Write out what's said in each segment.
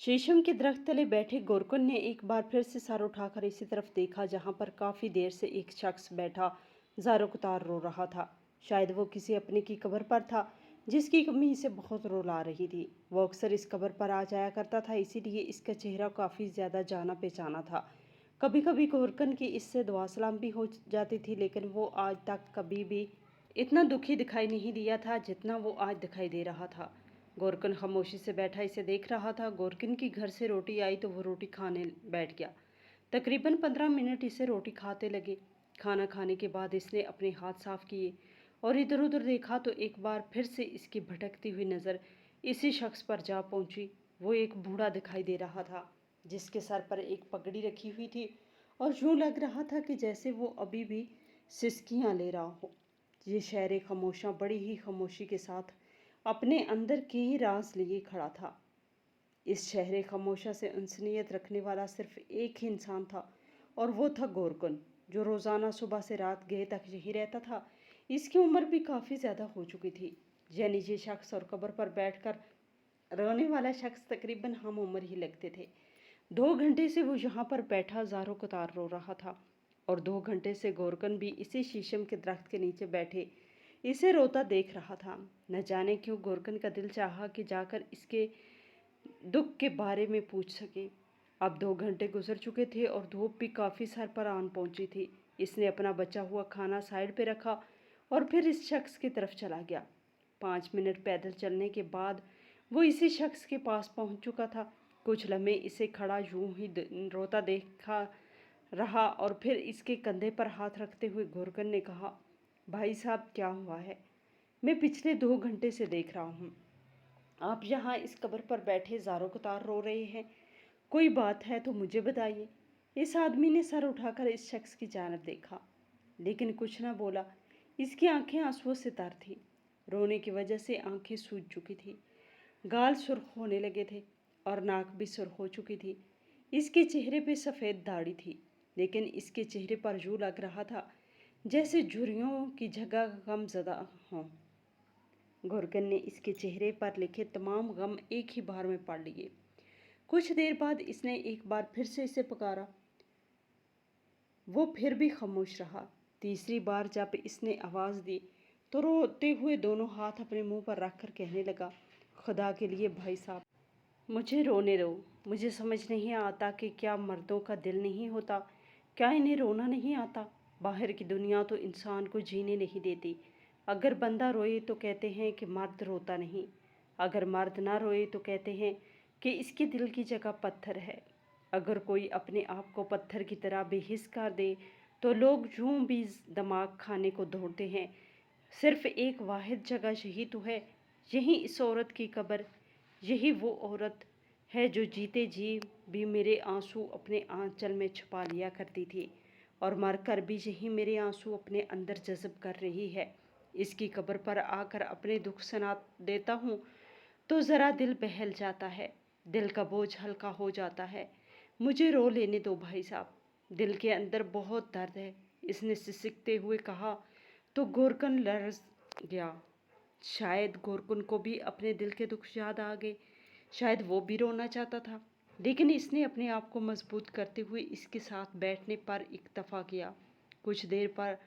शीशम के दरख्त तले बैठे गोरकुन ने एक बार फिर से सर उठाकर इसी तरफ देखा जहां पर काफी देर से एक शख्स बैठा ज़ारो-कतार रो रहा था। शायद वो किसी अपने की कब्र पर था जिसकी कमी इसे बहुत रुला रही थी। वो अक्सर इस कब्र पर आ जाया करता था, इसीलिए इसका चेहरा काफी ज्यादा जाना पहचाना था। कभी कभी गोरकन की इससे दुआ सलाम भी हो जाती थी, लेकिन वो आज तक कभी भी इतना दुखी दिखाई नहीं दिया था जितना वो आज दिखाई दे रहा था। गोरकन खामोशी से बैठा इसे देख रहा था। गोरकन की घर से रोटी आई तो वो रोटी खाने बैठ गया। तकरीबन 15 मिनट इसे रोटी खाते लगे। खाना खाने के बाद इसने अपने हाथ साफ किए और इधर उधर देखा तो एक बार फिर से इसकी भटकती हुई नज़र इसी शख्स पर जा पहुंची। वो एक बूढ़ा दिखाई दे रहा था जिसके सर पर एक पगड़ी रखी हुई थी और यूं लग रहा था कि जैसे वो अभी भी सिसकियां ले रहा हो। ये शहर खामोशा बड़ी ही खामोशी के साथ अपने अंदर के ही राज लिए खड़ा था। इस शहर खामोशा से इंसानियत रखने वाला सिर्फ एक ही इंसान था और वो था गोरकुन, जो रोज़ाना सुबह से रात गए तक यही रहता था। इसकी उम्र भी काफ़ी ज़्यादा हो चुकी थी। यानी ये शख्स और कब्र पर बैठकर रोने वाला शख्स तकरीबन हम उम्र ही लगते थे। 2 घंटे से वो यहाँ पर बैठा ज़ारो कतार रो रहा था और 2 घंटे से गोरकन भी इसी शीशम के दरख्त के नीचे बैठे इसे रोता देख रहा था। न जाने क्यों गोरकन का दिल चाहा कि जाकर इसके दुख के बारे में पूछ सके। अब 2 घंटे गुजर चुके थे और धूप भी काफ़ी सर पर आन पहुंची थी। इसने अपना बचा हुआ खाना साइड पे रखा और फिर इस शख्स की तरफ चला गया। 5 मिनट पैदल चलने के बाद वो इसी शख्स के पास पहुंच चुका था। कुछ लम्हे इसे खड़ा यूं ही रोता देखा रहा और फिर इसके कंधे पर हाथ रखते हुए गोरकन ने कहा, भाई साहब क्या हुआ है? मैं पिछले 2 घंटे से देख रहा हूँ आप यहाँ इस कब्र पर बैठे ज़ारो कतार रो रहे हैं। कोई बात है तो मुझे बताइए। इस आदमी ने सर उठाकर इस शख्स की जानब देखा, लेकिन कुछ न बोला। इसकी आंखें आंसुओं से तर थी। रोने की वजह से आंखें सूज चुकी थी, गाल सुर्ख होने लगे थे और नाक भी सुर्ख हो चुकी थी। इसके चेहरे पे सफ़ेद दाढ़ी थी, लेकिन इसके चेहरे पर यूं लग रहा था जैसे झुर्रियों की जगह गम ज़दा हों। गोरकन ने इसके चेहरे पर लिखे तमाम गम एक ही बार में पढ़ लिए। कुछ देर बाद इसने एक बार फिर से इसे पुकारा। वो फिर भी खामोश रहा। तीसरी बार जब इसने आवाज़ दी तो रोते हुए दोनों हाथ अपने मुंह पर रखकर कहने लगा, खुदा के लिए भाई साहब मुझे रोने दो। मुझे समझ नहीं आता कि क्या मर्दों का दिल नहीं होता, क्या इन्हें रोना नहीं आता? बाहर की दुनिया तो इंसान को जीने नहीं देती। अगर बंदा रोए तो कहते हैं कि मर्द रोता नहीं, अगर मर्द ना रोए तो कहते हैं कि इसके दिल की जगह पत्थर है। अगर कोई अपने आप को पत्थर की तरह बेहिस कर दे तो लोग यूं भी दिमाग खाने को दौड़ते हैं। सिर्फ एक वाहिद जगह यही तो है, यही इस औरत की कब्र। यही वो औरत है जो जीते जी भी मेरे आंसू अपने आंचल में छुपा लिया करती थी और मरकर भी यही मेरे आंसू अपने अंदर जज़ब कर रही है। इसकी कब्र पर आकर अपने दुख सुना देता हूँ तो ज़रा दिल बहल जाता है, दिल का बोझ हल्का हो जाता है। मुझे रो लेने दो भाई साहब, दिल के अंदर बहुत दर्द है। इसने सिसकते हुए कहा तो गोरकन लर्ज़ गया। शायद गोरकुन को भी अपने दिल के दुख याद आ गए। शायद वो भी रोना चाहता था, लेकिन इसने अपने आप को मजबूत करते हुए इसके साथ बैठने पर इक्तफा किया। कुछ देर पर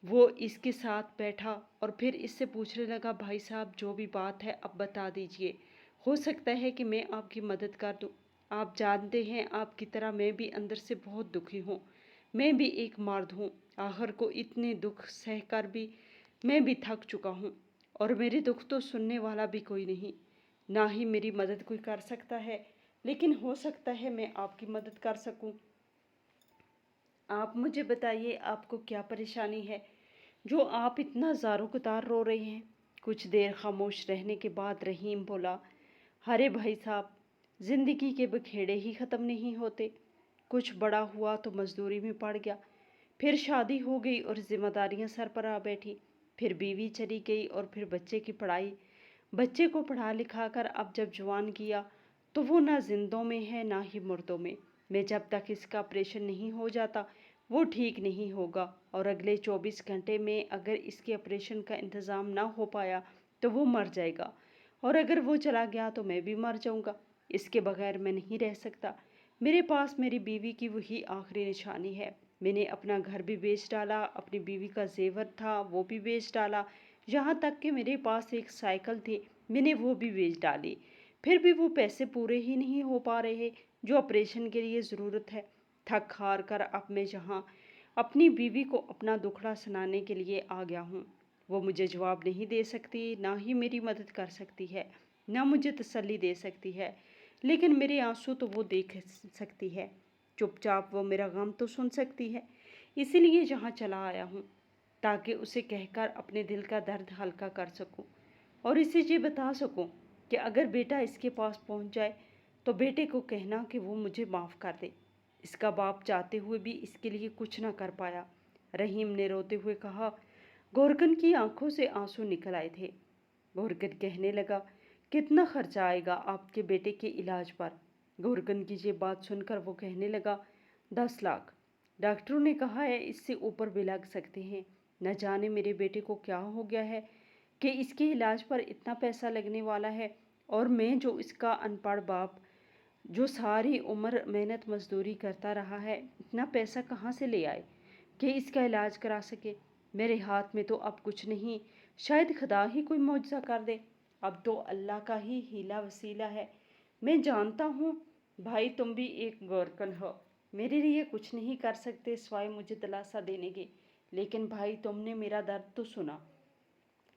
वो इसके साथ बैठा और फिर इससे पूछने लगा, भाई साहब जो भी बात है अब बता दीजिए, हो सकता है कि मैं आपकी मदद कर दूं। आप जानते हैं आपकी तरह मैं भी अंदर से बहुत दुखी हूँ। मैं भी एक मर्द हूँ, आखिर को इतने दुख सह कर भी मैं भी थक चुका हूँ और मेरे दुख तो सुनने वाला भी कोई नहीं, ना ही मेरी मदद कोई कर सकता है। लेकिन हो सकता है मैं आपकी मदद कर सकूं। आप मुझे बताइए आपको क्या परेशानी है जो आप इतना ज़ारो-कतार रो रहे हैं? कुछ देर खामोश रहने के बाद रहीम बोला, अरे भाई साहब, ज़िंदगी के बखेड़े ही ख़त्म नहीं होते। कुछ बड़ा हुआ तो मजदूरी में पड़ गया, फिर शादी हो गई और जिम्मेदारियां सर पर आ बैठी, फिर बीवी चली गई और फिर बच्चे की पढ़ाई। बच्चे को पढ़ा लिखा कर अब जब जवान किया तो वो ना जिंदों में है ना ही मुर्दों में। मैं जब तक इसका ऑपरेशन नहीं हो जाता वो ठीक नहीं होगा और अगले 24 घंटे में अगर इसके ऑपरेशन का इंतज़ाम ना हो पाया तो वो मर जाएगा और अगर वो चला गया तो मैं भी मर जाऊंगा। اس کے بغیر میں نہیں رہ سکتا۔ میرے پاس میری بیوی کی وہی آخری نشانی ہے۔ میں نے اپنا گھر بھی بیچ ڈالا، اپنی بیوی کا زیور تھا وہ بھی بیچ ڈالا، یہاں تک کہ میرے پاس ایک سائیکل تھی میں نے وہ بھی بیچ ڈالی۔ پھر بھی وہ پیسے پورے ہی نہیں ہو پا رہے جو آپریشن کے لیے ضرورت ہے۔ تھک ہار کر اب میں جہاں اپنی بیوی کو اپنا دکھڑا سنانے کے لیے آ گیا ہوں، وہ مجھے جواب نہیں دے سکتی، نہ ہی میری مدد کر سکتی ہے، نہ مجھے تسلی دے سکتی ہے، لیکن میرے آنسو تو وہ دیکھ سکتی ہے، چپ چاپ وہ میرا غم تو سن سکتی ہے۔ اسی لیے یہاں چلا آیا ہوں تاکہ اسے کہہ کر اپنے دل کا درد ہلکا کر سکوں اور اسے یہ بتا سکوں کہ اگر بیٹا اس کے پاس پہنچ جائے تو بیٹے کو کہنا کہ وہ مجھے معاف کر دے۔ اس کا باپ چاہتے ہوئے بھی اس کے لیے کچھ نہ کر پایا۔ رحیم نے روتے ہوئے کہا۔ گورکن کی آنکھوں سے آنسو نکل آئے تھے۔ گورکن کہنے لگا، کتنا خرچہ آئے گا آپ کے بیٹے کے علاج پر؟ گورکن کی یہ بات سن کر وہ کہنے لگا، 10 لاکھ۔ ڈاکٹروں نے کہا ہے اس سے اوپر بھی لگ سکتے ہیں۔ نہ جانے میرے بیٹے کو کیا ہو گیا ہے کہ اس کے علاج پر اتنا پیسہ لگنے والا ہے، اور میں جو اس کا ان پڑھ باپ جو ساری عمر محنت مزدوری کرتا رہا ہے، اتنا پیسہ کہاں سے لے آئے کہ اس کا علاج کرا سکے؟ میرے ہاتھ میں تو اب کچھ نہیں، شاید خدا ہی کوئی معجزہ کر دے۔ اب تو اللہ کا ہی ہیلا وسیلہ ہے۔ میں جانتا ہوں بھائی تم بھی ایک گورکن ہو، میرے لیے کچھ نہیں کر سکتے سوائے مجھے دلاسا دینے کے، لیکن بھائی تم نے میرا درد تو سنا،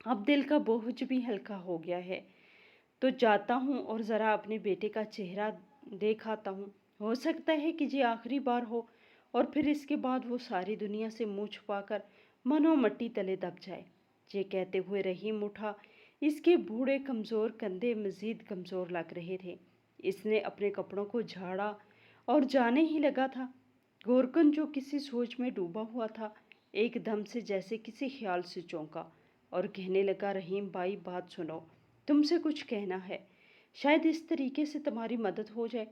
اب دل کا بوجھ بھی ہلکا ہو گیا ہے، تو جاتا ہوں اور ذرا اپنے بیٹے کا چہرہ دیکھ آتا ہوں، ہو سکتا ہے کہ یہ آخری بار ہو، اور پھر اس کے بعد وہ ساری دنیا سے منہ چھپا کر منو مٹی تلے دب جائے۔ یہ کہتے ہوئے رحیم اٹھا۔ اس کے بوڑھے کمزور کندھے مزید کمزور لگ رہے تھے۔ اس نے اپنے کپڑوں کو جھاڑا اور جانے ہی لگا تھا۔ گورکن جو کسی سوچ میں ڈوبا ہوا تھا، ایک دم سے جیسے کسی خیال سے چونکا اور کہنے لگا، رحیم بھائی بات سنو، تم سے کچھ کہنا ہے، شاید اس طریقے سے تمہاری مدد ہو جائے۔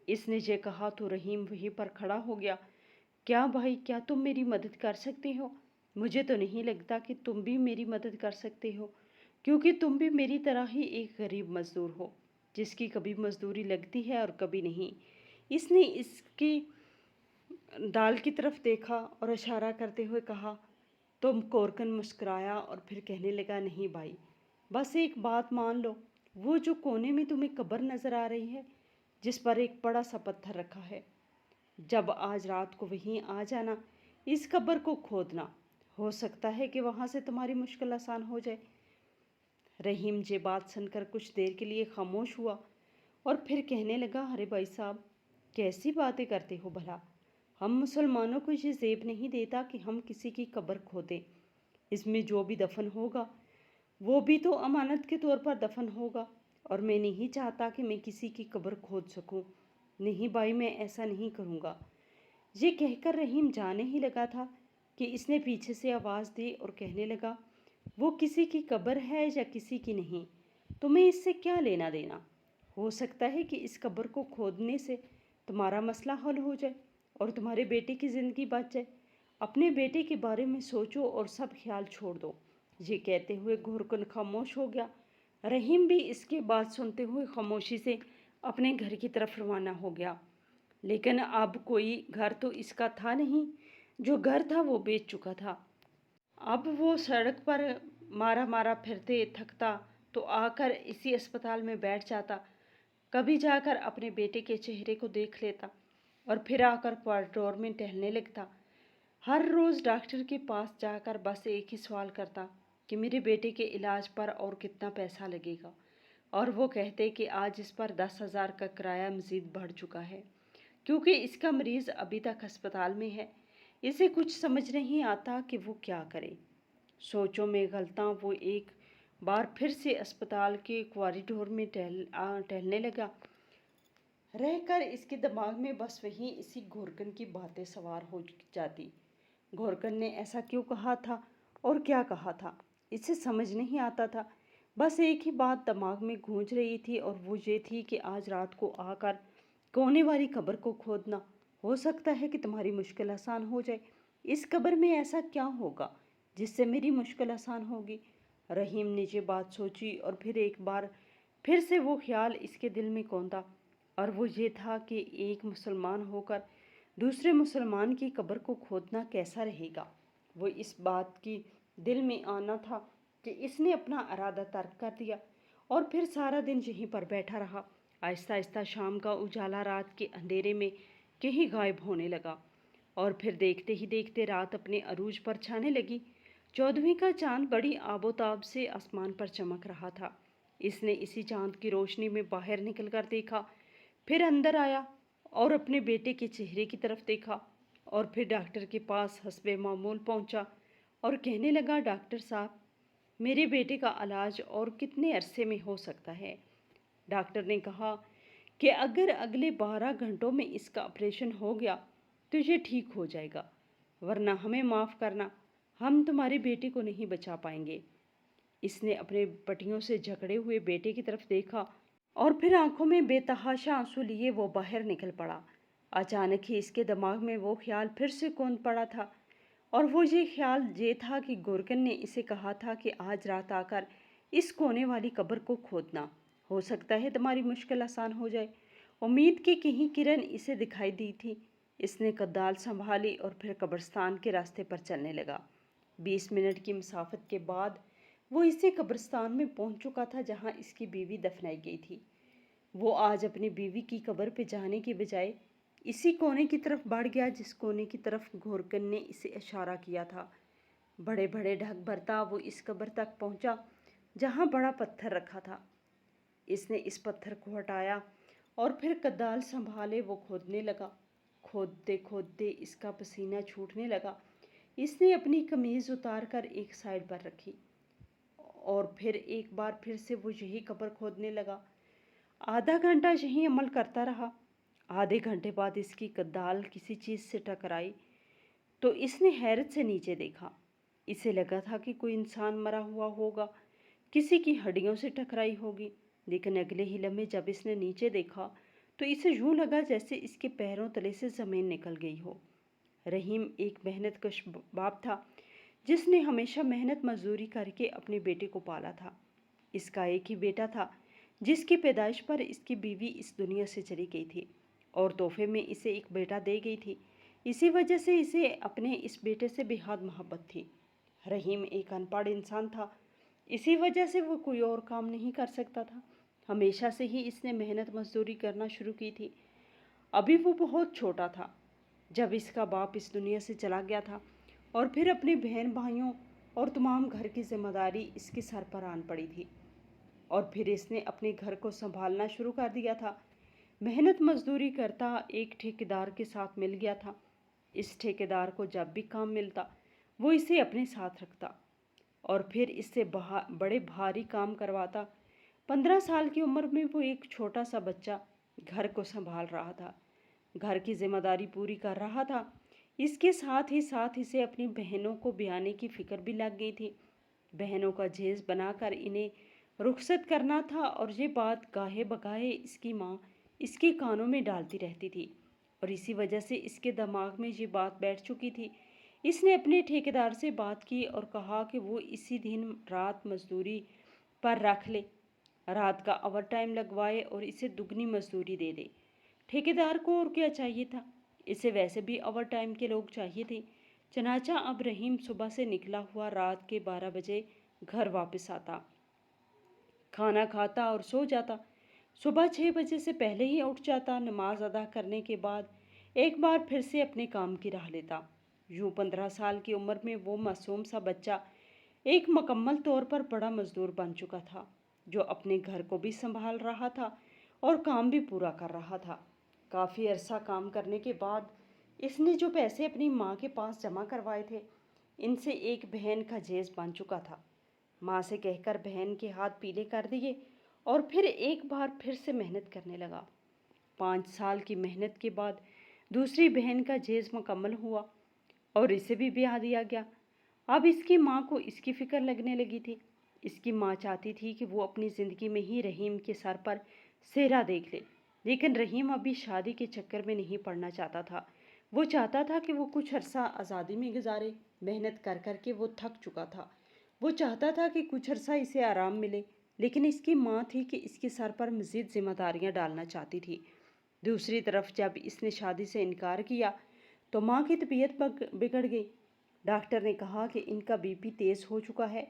اس نے یہ کہا تو رحیم وہیں پر کھڑا ہو گیا۔ کیا بھائی، کیا تم میری مدد کر سکتے ہو؟ مجھے تو نہیں لگتا کہ تم بھی میری مدد کر سکتے ہو، کیونکہ تم بھی میری طرح ہی ایک غریب مزدور ہو جس کی کبھی مزدوری لگتی ہے اور کبھی نہیں۔ اس نے اس کی دال کی طرف دیکھا اور اشارہ کرتے ہوئے کہا۔ تم گورکن مسکرایا اور پھر کہنے لگا، نہیں بھائی، بس ایک بات مان لو، وہ جو کونے میں تمہیں قبر نظر آ رہی ہے جس پر ایک بڑا سا پتھر رکھا ہے، جب آج رات کو وہیں آ جانا، اس قبر کو کھودنا، ہو سکتا ہے کہ وہاں سے تمہاری مشکل آسان ہو جائے۔ رحیم یہ بات سن کر کچھ دیر کے لیے خاموش ہوا اور پھر کہنے لگا، ارے بھائی صاحب، کیسی باتیں کرتے ہو بھلا؟ ہم مسلمانوں کو یہ زیب نہیں دیتا کہ ہم کسی کی قبر کھودیں۔ اس میں جو بھی دفن ہوگا وہ بھی تو امانت کے طور پر دفن ہوگا، اور میں نہیں چاہتا کہ میں کسی کی قبر کھود سکوں۔ نہیں بھائی، میں ایسا نہیں کروں گا۔ یہ کہہ کر رحیم جانے ہی لگا تھا کہ اس نے پیچھے سے آواز دی اور کہنے لگا، وہ کسی کی قبر ہے یا کسی کی نہیں، تمہیں اس سے کیا لینا دینا؟ ہو سکتا ہے کہ اس قبر کو کھودنے سے تمہارا مسئلہ حل ہو جائے اور تمہارے بیٹے کی زندگی بچ جائے۔ اپنے بیٹے کے بارے میں سوچو اور سب خیال چھوڑ دو۔ یہ کہتے ہوئے گورکن خاموش ہو گیا۔ رحیم بھی اس کے بات سنتے ہوئے خاموشی سے اپنے گھر کی طرف روانہ ہو گیا، لیکن اب کوئی گھر تو اس کا تھا نہیں، جو گھر تھا وہ بیچ چکا تھا۔ اب وہ سڑک پر مارا مارا پھرتے تھکتا تو آ کر اسی اسپتال میں بیٹھ جاتا، کبھی جا کر اپنے بیٹے کے چہرے کو دیکھ لیتا اور پھر آ کر کوریڈور میں ٹہلنے لگتا۔ ہر روز ڈاکٹر کے پاس جا کر بس ایک ہی سوال کرتا کہ میرے بیٹے کے علاج پر اور کتنا پیسہ لگے گا، اور وہ کہتے کہ آج اس پر 10,000 کا کرایہ مزید بڑھ چکا ہے، کیونکہ اس کا مریض ابھی تک ہسپتال میں ہے۔ اسے کچھ سمجھ نہیں آتا کہ وہ کیا کرے۔ سوچوں میں غلطاں وہ ایک بار پھر سے اسپتال کے کوریڈور میں ٹہلنے لگا۔ رہ کر اس کے دماغ میں بس وہی اسی گورکن کی باتیں سوار ہو جاتی۔ گورکن نے ایسا کیوں کہا تھا اور کیا کہا تھا، اسے سمجھ نہیں آتا تھا۔ بس ایک ہی بات دماغ میں گونج رہی تھی اور وہ یہ تھی کہ آج رات کو آ کر کونے والی قبر کو کھودنا، ہو سکتا ہے کہ تمہاری مشکل آسان ہو جائے۔ اس قبر میں ایسا کیا ہوگا جس سے میری مشکل آسان ہوگی؟ رحیم نے یہ بات سوچی اور پھر ایک بار پھر سے وہ خیال اس کے دل میں کوندا और वो ये था कि एक मुसलमान होकर दूसरे मुसलमान की कब्र को खोदना कैसा रहेगा। वो इस बात की दिल में आना था कि इसने अपना इरादा तर्क कर दिया और फिर सारा दिन यहीं पर बैठा रहा। आहिस्ता आहिस्ता शाम का उजाला रात के अंधेरे में कहीं गायब होने लगा और फिर देखते ही देखते रात अपने अरूज पर छाने लगी। 14वीं का चांद बड़ी आबोताब से आसमान पर चमक रहा था। इसने इसी चांद की रोशनी में बाहर निकलकर देखा, फिर अंदर आया और अपने बेटे के चेहरे की तरफ देखा और फिर डॉक्टर के पास हस्बे मामूल पहुंचा और कहने लगा, डॉक्टर साहब, मेरे बेटे का इलाज और कितने अरसे में हो सकता है। डॉक्टर ने कहा कि अगर अगले 12 घंटों में इसका ऑपरेशन हो गया तो ये ठीक हो जाएगा, वरना हमें माफ़ करना, हम तुम्हारे बेटे को नहीं बचा पाएंगे। इसने अपने पटियों से जकड़े हुए बेटे की तरफ देखा और फिर आंखों में बेतहाशा आंसू लिए वो बाहर निकल पड़ा। अचानक ही इसके दिमाग में वो ख्याल फिर से कौंध पड़ा था और वो ये ख्याल ये था कि गोरकन ने इसे कहा था कि आज रात आकर इस कोने वाली कब्र को खोदना, हो सकता है तुम्हारी मुश्किल आसान हो जाए। उम्मीद की कहीं किरण इसे दिखाई दी थी। इसने कद्दाल संभाली और फिर कब्रिस्तान के रास्ते पर चलने लगा। 20 मिनट की मुसाफत के बाद वो इसी कब्रिस्तान में पहुंच चुका था जहां इसकी बीवी दफनाई गई थी। वो आज अपनी बीवी की कब्र पे जाने के बजाय इसी कोने की तरफ बढ़ गया जिस कोने की तरफ गोरकन ने इसे इशारा किया था। बड़े बड़े ढक भरता वो इस कब्र तक पहुंचा जहां बड़ा पत्थर रखा था। इसने इस पत्थर को हटाया और फिर कद्दाल संभाले वो खोदने लगा। खोदते खोदते इसका पसीना छूटने लगा। इसने अपनी कमीज़ उतार कर एक साइड पर रखी और फिर एक बार फिर से वो यही कब्र खोदने लगा। आधा घंटा यही अमल करता रहा। आधे घंटे बाद इसकी कद्दाल किसी चीज़ से टकराई तो इसने हैरत से नीचे देखा। इसे लगा था कि कोई इंसान मरा हुआ होगा, किसी की हड्डियों से टकराई होगी, लेकिन अगले ही लम्हे जब इसने नीचे देखा तो इसे यूं लगा जैसे इसके पैरों तले से ज़मीन निकल गई हो। रहीम एक मेहनतकश बाप था जिसने हमेशा मेहनत मजदूरी करके अपने बेटे को पाला था। इसका एक ही बेटा था जिसकी पैदाइश पर इसकी बीवी इस दुनिया से चली गई थी और तोहफे में इसे एक बेटा दे गई थी। इसी वजह से इसे अपने इस बेटे से बेहद मोहब्बत थी। रहीम एक अनपढ़ इंसान था, इसी वजह से वो कोई और काम नहीं कर सकता था। हमेशा से ही इसने मेहनत मजदूरी करना शुरू की थी। अभी वो बहुत छोटा था जब इसका बाप इस दुनिया से चला गया था और फिर अपने बहन भाइयों और तमाम घर की जिम्मेदारी इसके सर पर आन पड़ी थी और फिर इसने अपने घर को संभालना शुरू कर दिया था। मेहनत मजदूरी करता एक ठेकेदार के साथ मिल गया था। इस ठेकेदार को जब भी काम मिलता वो इसे अपने साथ रखता और फिर इससे बड़े भारी काम करवाता। 15 साल की उम्र में वो एक छोटा सा बच्चा घर को संभाल रहा था, घर की जिम्मेदारी पूरी कर रहा था। इसके साथ ही साथ इसे अपनी बहनों को ब्याने की फिक्र भी लग गई थी। बहनों का जेज बनाकर इन्हें रुखसत करना था और ये बात गाहे बगाहे इसकी माँ इसके कानों में डालती रहती थी और इसी वजह से इसके दिमाग में ये बात बैठ चुकी थी। इसने अपने ठेकेदार से बात की और कहा कि वो इसी दिन रात मजदूरी पर रख ले, रात का ओवर टाइम लगवाए और इसे दुगनी मजदूरी दे दे। ठेकेदार को और क्या चाहिए था, इसे वैसे भी ओवर टाइम के लोग चाहिए थे। चनाचा अब रहीम सुबह से निकला हुआ रात के 12 बजे घर वापस आता, खाना खाता और सो जाता। सुबह 6 बजे से पहले ही उठ जाता। नमाज अदा करने के बाद एक बार फिर से अपने काम की राह लेता। यूँ 15 साल की उम्र में वो मासूम सा बच्चा एक मुकम्मल तौर पर बड़ा मजदूर बन चुका था जो अपने घर को भी संभाल रहा था और काम भी पूरा कर रहा था। काफ़ी अरसा काम करने के बाद इसने जो पैसे अपनी माँ के पास जमा करवाए थे, इनसे एक बहन का जेज बन चुका था। माँ से कहकर बहन के हाथ पीले कर दिए और फिर एक बार फिर से मेहनत करने लगा। 5 साल की मेहनत के बाद दूसरी बहन का जेज मुकम्मल हुआ और इसे भी ब्याह दिया गया। अब इसकी माँ को इसकी फिक्र लगने लगी थी। इसकी माँ चाहती थी कि वो अपनी ज़िंदगी में ही रहीम के सर पर सेहरा देख ले, लेकिन रहीम अभी शादी के चक्कर में नहीं पड़ना चाहता था। वो चाहता था कि वो कुछ अरसा आज़ादी में गुजारे। मेहनत कर कर के वो थक चुका था। वो चाहता था कि कुछ अरसा इसे आराम मिले, लेकिन इसकी माँ थी कि इसके सर पर मज़ीद जिम्मेदारियाँ डालना चाहती थी। दूसरी तरफ जब इसने शादी से इनकार किया तो माँ की तबीयत बिगड़ गई। डॉक्टर ने कहा कि इनका बीपी तेज़ हो चुका है।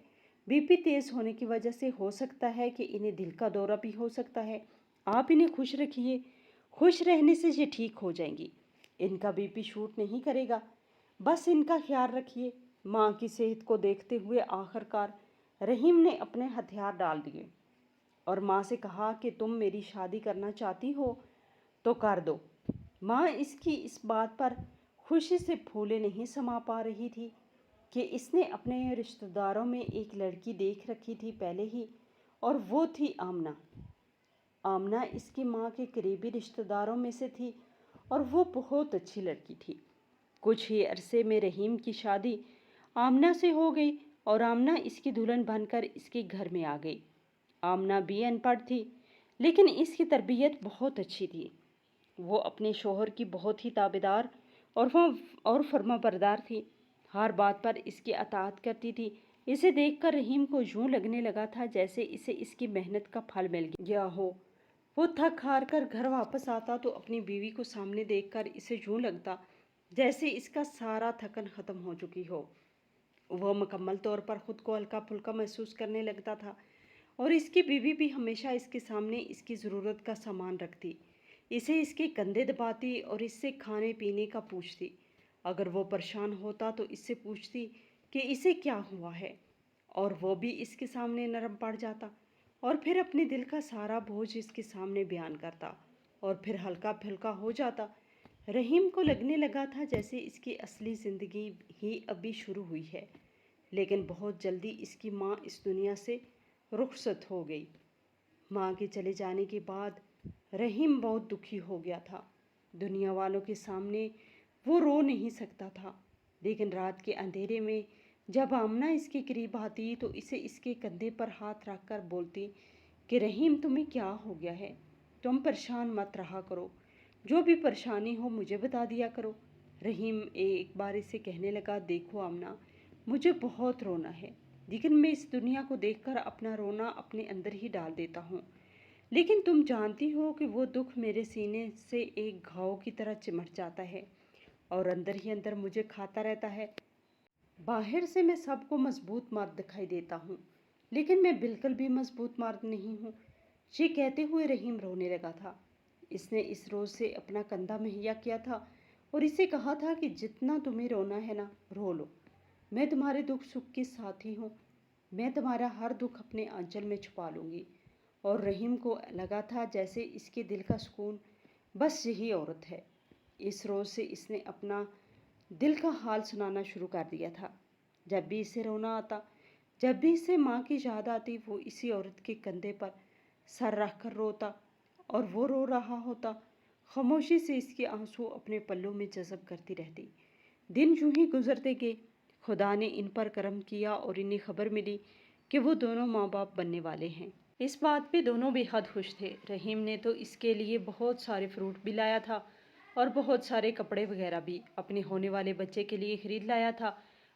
बीपी तेज़ होने की वजह से हो सकता है कि इन्हें दिल का दौरा भी हो सकता है। आप इन्हें खुश रखिए, खुश रहने से ये ठीक हो जाएंगी। इनका बीपी शूट नहीं करेगा, बस इनका ख्याल रखिए। माँ की सेहत को देखते हुए आखिरकार रहीम ने अपने हथियार डाल दिए और माँ से कहा कि तुम मेरी शादी करना चाहती हो तो कर दो। माँ इसकी इस बात पर खुशी से फूले नहीं समा पा रही थी कि इसने अपने रिश्तेदारों में एक लड़की देख रखी थी पहले ही, और वो थी आमना। आमना इसकी माँ के करीबी रिश्तेदारों में से थी और वो बहुत अच्छी लड़की थी। कुछ ही अरसे में रहीम की शादी आमना से हो गई और आमना इसकी दुल्हन बनकर इसके घर में आ गई। आमना भी अनपढ़ थी, लेकिन इसकी तरबियत बहुत अच्छी थी। वो अपने शोहर की बहुत ही ताबेदार और फर्माबरदार थी। हर बात पर इसकी अताअत करती थी। इसे देखकर रहीम को यूं लगने लगा था जैसे इसे इसकी मेहनत का फल मिल गया हो। वो थक हार कर घर वापस आता तो अपनी बीवी को सामने देखकर इसे यूं लगता जैसे इसका सारा थकन ख़त्म हो चुकी हो। वह मुकम्मल तौर पर ख़ुद को हल्का फुल्का महसूस करने लगता था और इसकी बीवी भी हमेशा इसके सामने इसकी ज़रूरत का सामान रखती, इसे इसके कंधे दबाती और इससे खाने पीने का पूछती। अगर वो परेशान होता तो इससे पूछती कि इसे क्या हुआ है, और वो भी इसके सामने नरम पड़ जाता और फिर अपने दिल का सारा बोझ इसके सामने बयान करता और फिर हल्का फुल्का हो जाता। रहीम को लगने लगा था जैसे इसकी असली ज़िंदगी ही अभी शुरू हुई है, लेकिन बहुत जल्दी इसकी माँ इस दुनिया से रुखसत हो गई। माँ के चले जाने के बाद रहीम बहुत दुखी हो गया था। दुनिया वालों के सामने वो रो नहीं सकता था, लेकिन रात के अंधेरे में जब आमना इसके करीब आती तो इसे इसके कंधे पर हाथ रख कर बोलती कि रहीम, तुम्हें क्या हो गया है? तुम परेशान मत रहा करो, जो भी परेशानी हो मुझे बता दिया करो। रहीम एक बार इसे कहने लगा, देखो आमना, मुझे बहुत रोना है, लेकिन मैं इस दुनिया को देखकर अपना रोना अपने अंदर ही डाल देता हूँ। लेकिन तुम जानती हो कि वो दुख मेरे सीने से एक घाव की तरह चिमट जाता है और अंदर ही अंदर मुझे खाता रहता है। बाहर से मैं सबको मजबूत मर्द दिखाई देता हूँ, लेकिन मैं बिल्कुल भी मजबूत मर्द नहीं हूँ। ये कहते हुए रहीम रोने लगा था। इसने इस रोज़ से अपना कंधा मुहैया किया था और इसे कहा था कि जितना तुम्हें रोना है ना, रो लो, मैं तुम्हारे दुख सुख के साथी हूँ। मैं तुम्हारा हर दुख अपने आंचल में छुपा लूँगी। और रहीम को लगा था जैसे इसके दिल का सुकून बस यही औरत है। इस रोज़ से इसने अपना दिल का हाल सुनाना शुरू कर दिया था। जब भी इसे रोना आता, जब भी इसे माँ की याद आती, वो इसी औरत के कंधे पर सर रख कर रोता और वो रो रहा होता। खामोशी से इसके आंसू अपने पल्लों में जज़ब करती रहती। दिन यूं ही गुजरते गए। खुदा ने इन पर करम किया और इन्हें खबर मिली कि वो दोनों माँ बाप बनने वाले हैं। इस बात पे दोनों बेहद खुश थे। रहीम ने तो इसके लिए बहुत सारे फ्रूट भी लाया था और बहुत सारे कपड़े वगैरह भी अपने होने वाले बच्चे के लिए ख़रीद लाया था।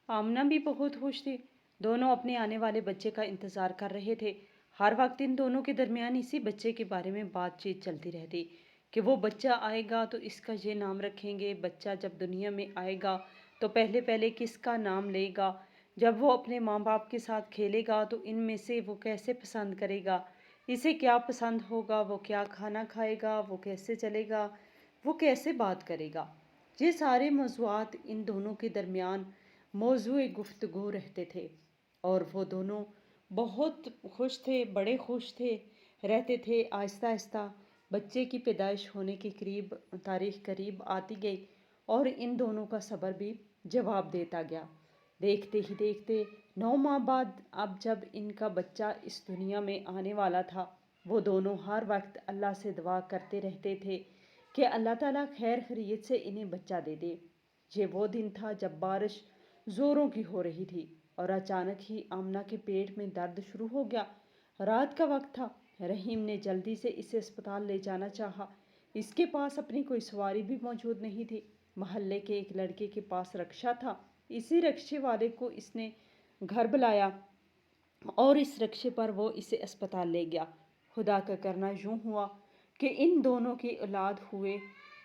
आमना भी बहुत खुश थी। दोनों अपने आने वाले बच्चे का इंतज़ार कर रहे थे। हर वक्त इन दोनों के दरमियान इसी बच्चे के बारे में बातचीत चलती रहती कि वो बच्चा आएगा तो इसका ये नाम रखेंगे, बच्चा जब दुनिया में आएगा तो पहले पहले किसका नाम लेगा, जब वो अपने माँ बाप के साथ खेलेगा तो इनमें से वो कैसे पसंद करेगा, इसे क्या पसंद होगा, वो क्या खाना खाएगा, वो कैसे चलेगा, वो कैसे बात करेगा। ये सारे मौज़ूआत इन दोनों के दरमियान मौज़ूए गुफ्तगू रहते थे और वो दोनों बहुत खुश थे, बड़े खुश थे, रहते थे। आहिस्ता आहिस्ता बच्चे की पैदाइश होने के करीब तारीख करीब आती गई और इन दोनों का सब्र भी जवाब देता गया। देखते ही देखते 9 माह बाद अब जब इनका बच्चा इस दुनिया में आने वाला था, वो दोनों हर वक्त अल्लाह से दुआ करते रहते थे कि अल्लाह ताला खैर खैरियत से इन्हें बच्चा दे दे। ये वो दिन था जब बारिश ज़ोरों की हो रही थी और अचानक ही आमना के पेट में दर्द शुरू हो गया। रात का वक्त था। रहीम ने जल्दी से इसे अस्पताल ले जाना चाहा। इसके पास अपनी कोई सवारी भी मौजूद नहीं थी। मोहल्ले के एक लड़के के पास रक्षा था। इसी रक्षे वाले को इसने घर बुलाया और इस रक्षे पर वो इसे अस्पताल ले गया। खुदा का करना यूँ हुआ کہ ان دونوں کی اولاد ہوئے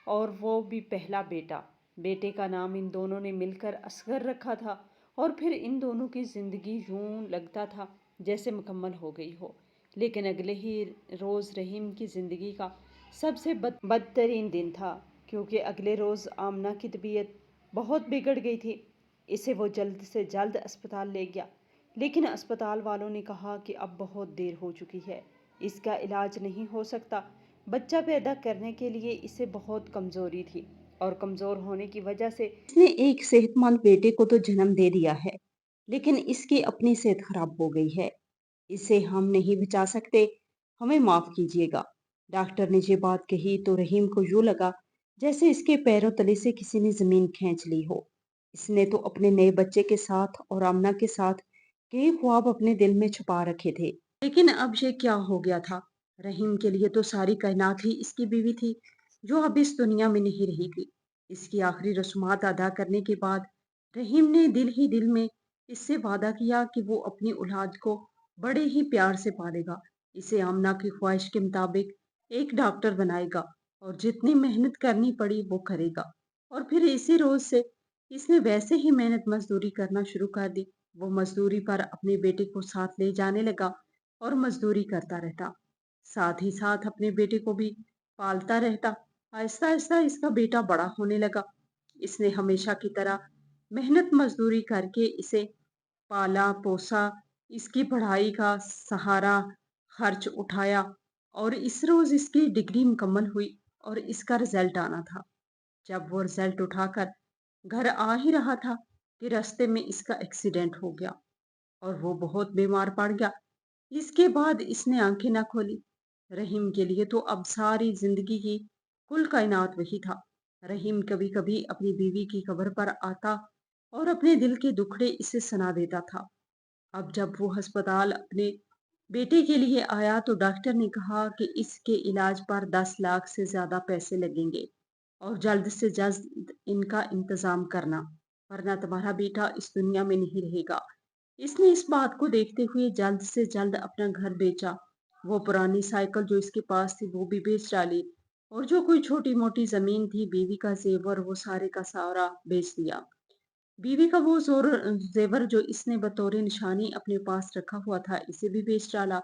اور وہ بھی پہلا بیٹا۔ بیٹے کا نام ان دونوں نے مل کر اصغر رکھا تھا اور پھر ان دونوں کی زندگی یوں لگتا تھا جیسے مکمل ہو گئی ہو۔ لیکن اگلے ہی روز رحیم کی زندگی کا سب سے بدترین دن تھا، کیونکہ اگلے روز آمنہ کی طبیعت بہت بگڑ گئی تھی۔ اسے وہ جلد سے جلد اسپتال لے گیا، لیکن اسپتال والوں نے کہا کہ اب بہت دیر ہو چکی ہے، اس کا علاج نہیں ہو سکتا۔ بچہ پیدا کرنے کے لیے اسے بہت کمزوری تھی اور کمزور ہونے کی وجہ سے اس نے ایک صحت مند بیٹے کو تو جنم دے دیا ہے، لیکن اس کی اپنی صحت خراب ہو گئی ہے۔ اسے ہم نہیں بچا سکتے، ہمیں معاف کیجیے گا۔ ڈاکٹر نے یہ بات کہی تو رحیم کو یوں لگا جیسے اس کے پیروں تلے سے کسی نے زمین کھینچ لی ہو۔ اس نے تو اپنے نئے بچے کے ساتھ اور آمنہ کے ساتھ کئی خواب اپنے دل میں چھپا رکھے تھے، لیکن اب یہ کیا ہو گیا تھا؟ رحیم کے لیے تو ساری کائنات ہی اس کی بیوی تھی، جو اب اس دنیا میں نہیں رہی تھی۔ اس کی آخری رسومات ادا کرنے کے بعد رحیم نے دل ہی دل میں اس سے وعدہ کیا کہ وہ اپنی اولاد کو بڑے ہی پیار سے پالے گا، اسے آمنہ کی خواہش کے مطابق ایک ڈاکٹر بنائے گا اور جتنی محنت کرنی پڑی وہ کرے گا۔ اور پھر اسی روز سے اس نے ویسے ہی محنت مزدوری کرنا شروع کر دی۔ وہ مزدوری پر اپنے بیٹے کو ساتھ لے جانے لگا اور مزدوری کرتا رہتا، ساتھ ہی ساتھ اپنے بیٹے کو بھی پالتا رہتا۔ آہستہ آہستہ اس کا بیٹا بڑا ہونے لگا۔ اس نے ہمیشہ کی طرح محنت مزدوری کر کے اسے پالا پوسا، اس کی پڑھائی کا سہارا خرچ اٹھایا، اور اس روز اس کی ڈگری مکمل ہوئی اور اس کا رزلٹ آنا تھا۔ جب وہ رزلٹ اٹھا کر گھر آ ہی رہا تھا کہ راستے میں اس کا ایکسیڈنٹ ہو گیا اور وہ بہت بیمار پڑ گیا۔ اس کے بعد اس نے آنکھیں نہ کھولی۔ رحیم کے لیے تو اب ساری زندگی کی کل کائنات وہی تھا۔ رحیم کبھی کبھی اپنی بیوی کی قبر پر آتا اور اپنے دل کے دکھڑے اسے سنا دیتا تھا۔ اب جب وہ ہسپتال اپنے بیٹے کے لیے آیا تو ڈاکٹر نے کہا کہ اس کے علاج پر 10 لاکھ سے زیادہ پیسے لگیں گے اور جلد سے جلد ان کا انتظام کرنا، ورنہ تمہارا بیٹا اس دنیا میں نہیں رہے گا۔ اس نے اس بات کو دیکھتے ہوئے جلد سے جلد اپنا گھر بیچا، وہ پرانی سائیکل جو اس کے پاس تھی وہ بھی بیچ ڈالی، اور جو کوئی چھوٹی موٹی زمین تھی، بیوی کا زیور، وہ سارے کا سارا بیچ دیا۔ بیوی کا وہ زیور جو اس نے بطور نشانی اپنے پاس رکھا ہوا تھا، اسے بھی بیچ ڈالا،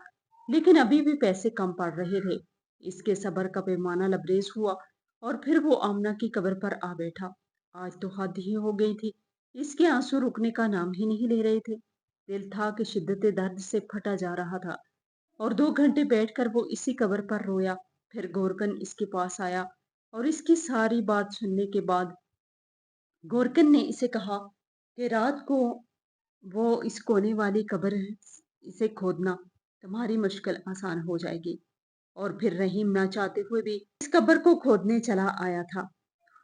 لیکن ابھی بھی پیسے کم پڑ رہے تھے۔ اس کے صبر کا پیمانہ لبریز ہوا اور پھر وہ آمنہ کی قبر پر آ بیٹھا۔ آج تو حد ہی ہو گئی تھی، اس کے آنسو رکنے کا نام ہی نہیں لے رہے تھے۔ دل تھا کہ شدت درد سے پھٹا جا رہا تھا، اور 2 گھنٹے بیٹھ کر وہ اسی قبر پر رویا۔ پھر گورکن اس کے پاس آیا اور اس کی ساری بات سننے کے بعد گورکن نے اسے کہا کہ رات کو وہ اس کونے والی قبر اسے کھودنا، تمہاری مشکل آسان ہو جائے گی۔ اور پھر رحیم نہ چاہتے ہوئے بھی اس قبر کو کھودنے چلا آیا تھا۔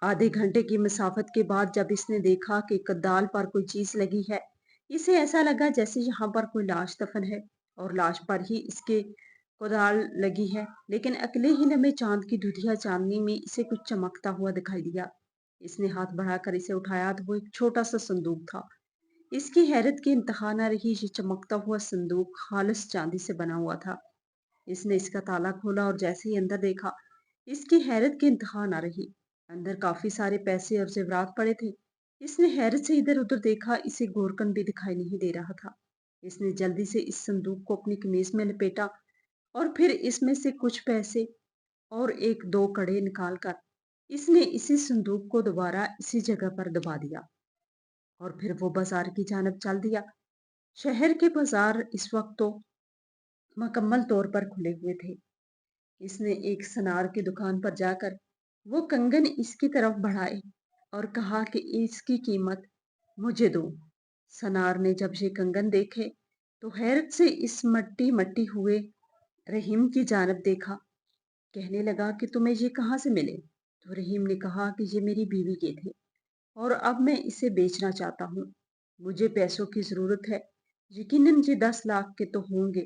آدھے گھنٹے کی مسافت کے بعد جب اس نے دیکھا کہ کدال پر کوئی چیز لگی ہے، اسے ایسا لگا جیسے یہاں پر کوئی لاش دفن ہے اور لاش پر ہی اس کے کدال لگی ہے۔ لیکن اگلے ہی لمحے چاند کی دھندلی چاندنی میں اسے کچھ چمکتا ہوا دکھائی دیا۔ اس نے ہاتھ بڑھا کر اسے اٹھایا تو وہ ایک چھوٹا سا صندوق تھا۔ اس کی حیرت کی انتہا نہ رہی، یہ چمکتا ہوا صندوق خالص چاندی سے بنا ہوا تھا۔ اس نے اس کا تالا کھولا اور جیسے ہی اندر دیکھا، اس کی حیرت کی انتہا نہ رہی۔ اندر کافی سارے پیسے اور زیورات پڑے تھے۔ اس نے حیرت سے ادھر ادھر دیکھا، اسے گورکن بھی دکھائی نہیں دے رہا تھا۔ اس نے جلدی سے اس صندوق کو اپنی قمیض میں لپیٹا اور پھر اس میں سے کچھ پیسے اور 1-2 کڑے نکال کر اس نے اسی صندوق کو دوبارہ اسی جگہ پر دبا دیا اور پھر وہ بازار کی جانب چل دیا۔ شہر کے بازار اس وقت تو مکمل طور پر کھلے ہوئے تھے۔ اس نے ایک سنار کی دکان پر جا کر وہ کنگن اس کی طرف بڑھائے اور کہا کہ اس کی قیمت مجھے دو۔ سنار نے جب یہ کنگن دیکھے تو حیرت سے اس مٹی ہوئے رحیم کی جانب دیکھا، کہنے لگا کہ تمہیں یہ کہاں سے ملے؟ تو رحیم نے کہا کہ یہ میری بیوی کے تھے اور اب میں اسے بیچنا چاہتا ہوں، مجھے پیسوں کی ضرورت ہے، یقیناً یہ 10 لاکھ کے تو ہوں گے۔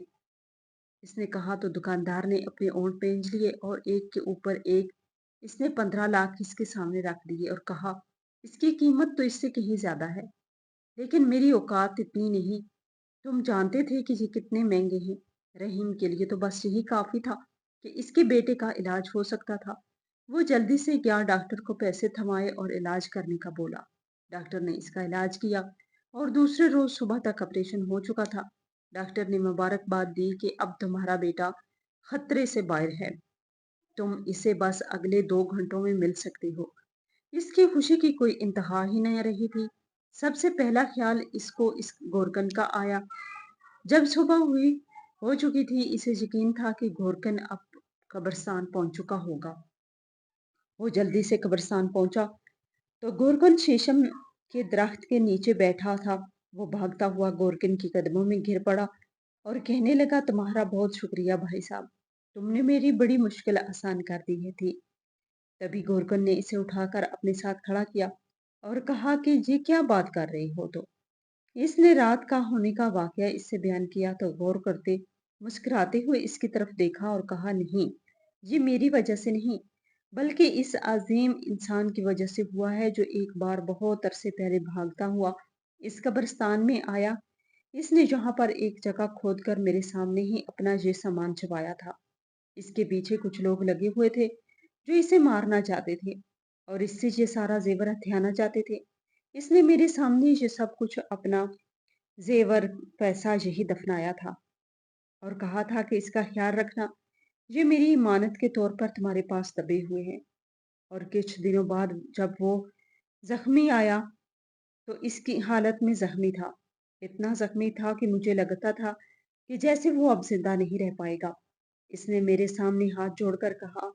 اس نے کہا تو دکاندار نے اپنے اونٹ پینچ لیے اور ایک کے اوپر ایک اس نے 15 لاکھ اس کے سامنے رکھ دیے اور کہا اس کی قیمت تو اس سے کہیں زیادہ ہے، لیکن میری اوقات اتنی نہیں، تم جانتے تھے کہ یہ کتنے مہنگے ہیں۔ رحیم کے لیے تو بس یہی کافی تھا۔ कि इसके बेटे का इलाज हो सकता था। वो जल्दी से गया, डॉक्टर को पैसे थमाए और इलाज करने का बोला। डॉक्टर ने इसका इलाज किया और दूसरे रोज सुबह तक ऑपरेशन हो चुका था। डॉक्टर ने मुबारकबाद दी कि अब तुम्हारा बेटा खतरे से बाहर है, तुम इसे बस अगले 2 घंटों में मिल सकते हो। इसकी खुशी की कोई इंतहा ही नहीं रही थी। सबसे पहला ख्याल इसको इस गोरकन का आया। जब सुबह हुई हो चुकी थी, इसे यकीन था कि गोरकन अब कब्रिस्तान पहुंच चुका होगा। वो जल्दी से कब्रिस्तान पहुंचा तो गोरकन शीशम के दरख्त के नीचे बैठा था। वो भागता हुआ गोरकन के कदमों में गिर पड़ा और कहने लगा, तुम्हारा बहुत शुक्रिया भाई साहब, तुमने मेरी बड़ी मुश्किल आसान कर दी है थी। तभी गोरकन ने इसे उठाकर अपने साथ खड़ा किया और कहा कि ये क्या बात कर रही हो। तो इसने रात का होने का वाकया इससे बयान किया तो गौर करते मुस्कुराते हुए इसकी तरफ देखा और कहा, नहीं, ये मेरी वजह से नहीं, बल्कि इस अजीम इंसान की वजह से हुआ है जो एक बार बहुत अरसे पहले भागता हुआ इस कब्रिस्तान में आया। इसने यहाँ पर एक जगह खोदकर मेरे सामने ही अपना ये सामान छुपाया था। इसके पीछे कुछ लोग लगे हुए थे जो इसे मारना चाहते थे और इससे ये सारा जेवर हथियाना चाहते थे। इसने मेरे सामने ये सब कुछ अपना जेवर, पैसा यही दफनाया था और कहा था कि इसका ख्याल रखना, ये मेरी इमानत के तौर पर तुम्हारे पास दबे हुए हैं। और कुछ दिनों बाद जब वो जख्मी आया तो इसकी हालत में जख्मी था। इतना जख्मी था कि मुझे लगता था कि जैसे वो अब जिंदा नहीं रह पाएगा। इसने मेरे सामने हाथ जोड़कर कहा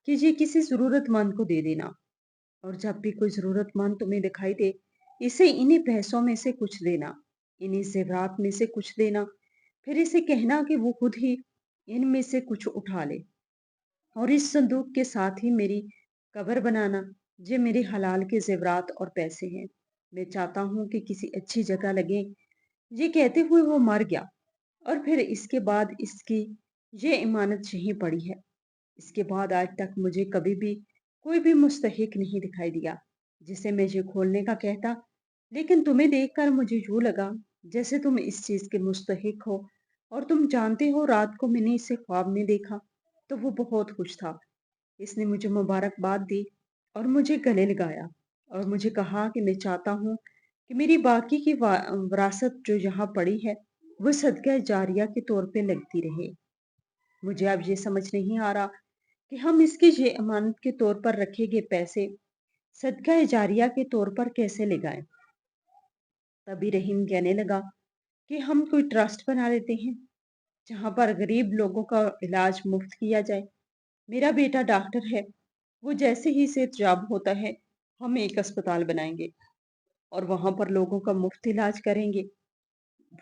कि ये किसी जरूरतमंद को दे देना, और जब भी कोई जरूरतमंद तुम्हें दिखाई दे, इसे इन्हीं पैसों में से कुछ देना, इन्हीं जेवरात में से कुछ देना। फिर इसे कहना कि वो खुद ही इनमें से कुछ उठा ले और इस संदूक के साथ ही मेरी कब्र बनाना। ये मेरे हलाल के जेवरात और पैसे हैं, मैं चाहता हूँ कि किसी अच्छी जगह लगे। ये कहते हुए वो मर गया और फिर इसके बाद इसकी ये इमानत यहीं पड़ी है। इसके बाद आज तक मुझे कभी भी कोई भी मुस्तहिक नहीं दिखाई दिया जिसे मैं ये खोलने का कहता। लेकिन तुम्हें देखकर मुझे यूं लगा जैसे तुम इस चीज के मुस्तहिक हो, और तुम जानते हो रात को मैंने इसे ख्वाब में देखा तो वो बहुत खुश था। इसने मुझे मुबारकबाद दी और मुझे गले लगाया और मुझे कहा कि मैं चाहता हूँ कि मेरी बाकी की विरासत जो यहाँ पड़ी है वो सदका जारिया के तौर पे लगती रहे। मुझे अब ये समझ नहीं आ रहा कि हम इसकी ये अमानत के तौर पर रखे गए पैसे सदका जारिया के तौर पर कैसे ले गाएं। तभी रहीम कहने लगा कि हम कोई ट्रस्ट बना लेते हैं जहां पर गरीब लोगों का इलाज मुफ्त किया जाए। मेरा बेटा डॉक्टर है, वो जैसे ही सेहतयाब होता है हम एक अस्पताल बनाएंगे और वहां पर लोगों का मुफ्त इलाज करेंगे।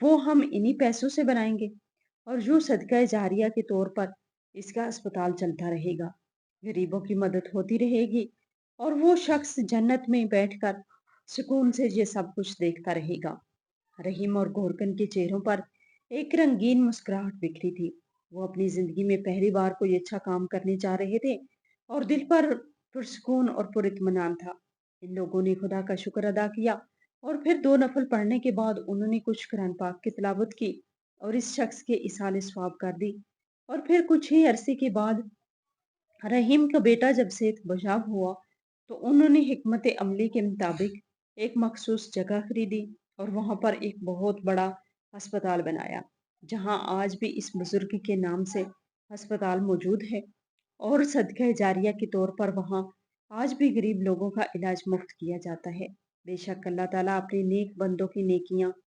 वो हम इन्हीं पैसों से बनाएंगे और जो सदका जारिया के तौर पर इसका अस्पताल चलता रहेगा, गरीबों की मदद होती रहेगी और वो शख्स जन्नत में बैठकर सुकून से ये सब कुछ देखता रहेगा। रहीम और गोरकन के चेहरों पर एक रंगीन मुस्कुराहट बिखरी थी। वो अपनी जिंदगी में पहली बार कोई अच्छा काम करने जा रहे थे और दिल पर पुरसकून और पुरितमनान था। इन लोगों ने खुदा का शुक्र अदा किया और फिर 2 नफल पढ़ने के बाद उन्होंने कुछ कुरान पाक की तिलावत की और इस शख्स के इसाले सवाब कर दी। और फिर कुछ ही अरसे के बाद रहीम का बेटा जब सेहत बजाब हुआ तो उन्होंने हिकमत अमली के मुताबिक एक मखसूस जगह खरीदी और वहां पर एक बहुत बड़ा अस्पताल बनाया, जहां आज भी इस बुजुर्ग के नाम से अस्पताल मौजूद है और सदका जारिया के तौर पर वहां आज भी गरीब लोगों का इलाज मुफ्त किया जाता है। बेशक अल्लाह ताला अपने नेक बंदों की नेकियां